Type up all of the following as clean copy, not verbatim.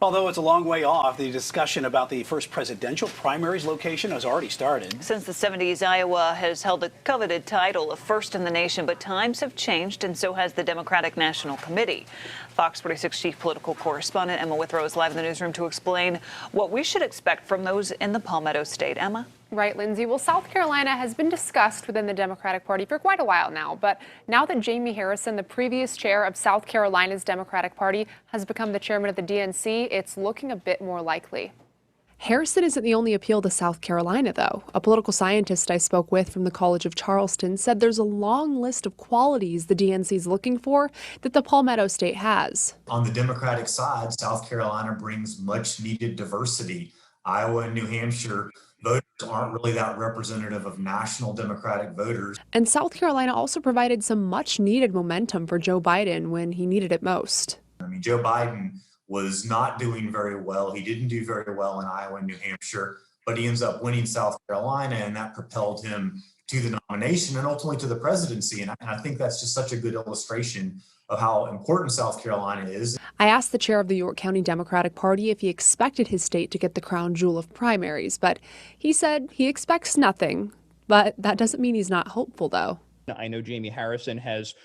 Although it's a long way off, the discussion about the first presidential primaries location has already started. Since the 70s, Iowa has held the coveted title of first in the nation, but times have changed, and so has the Democratic National Committee. Fox 46 chief political correspondent Emma Withrow is live in the newsroom to explain what we should expect from those in the Palmetto State. Emma? Right, Lindsay. Well, South Carolina has been discussed within the Democratic Party for quite a while now. But now that Jaime Harrison, the previous chair of South Carolina's Democratic Party, has become the chairman of the DNC, it's looking a bit more likely. Harrison isn't the only appeal to South Carolina, though. A political scientist I spoke with from the College of Charleston said there's a long list of qualities the DNC is looking for that the Palmetto State has. On the Democratic side, South Carolina brings much needed diversity. Iowa and New Hampshire voters aren't really that representative of national Democratic voters. And South Carolina also provided some much needed momentum for Joe Biden when he needed it most. I mean, Joe Biden was not doing very well. He didn't do very well in Iowa and New Hampshire, but he ends up winning South Carolina, and that propelled him to the nomination and ultimately to the presidency. And I think that's just such a good illustration of how important South Carolina is. I asked the chair of the York County Democratic Party if he expected his state to get the crown jewel of primaries, but he said he expects nothing. But that doesn't mean he's not hopeful, though. I know Jaime Harrison has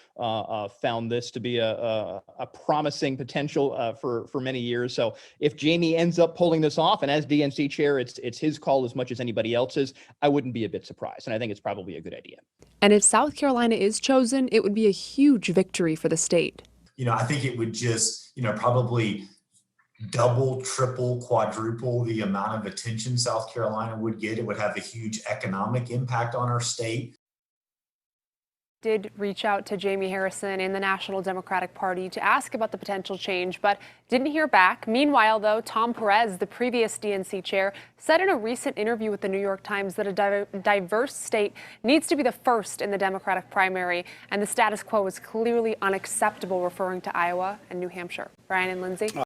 found this to be a promising potential for many years. So if Jaime ends up pulling this off, and as DNC chair, it's his call as much as anybody else's, I wouldn't be a bit surprised. And I think it's probably a good idea. And if South Carolina is chosen, it would be a huge victory for the state. I think it would just, probably double, triple, quadruple the amount of attention South Carolina would get. It would have a huge economic impact on our state. Did reach out to Jaime Harrison in the National Democratic Party to ask about the potential change, but didn't hear back. Meanwhile, though, Tom Perez, the previous DNC chair, said in a recent interview with the New York Times that a diverse state needs to be the first in the Democratic primary, and the status quo is clearly unacceptable, referring to Iowa and New Hampshire. Brian and Lindsay.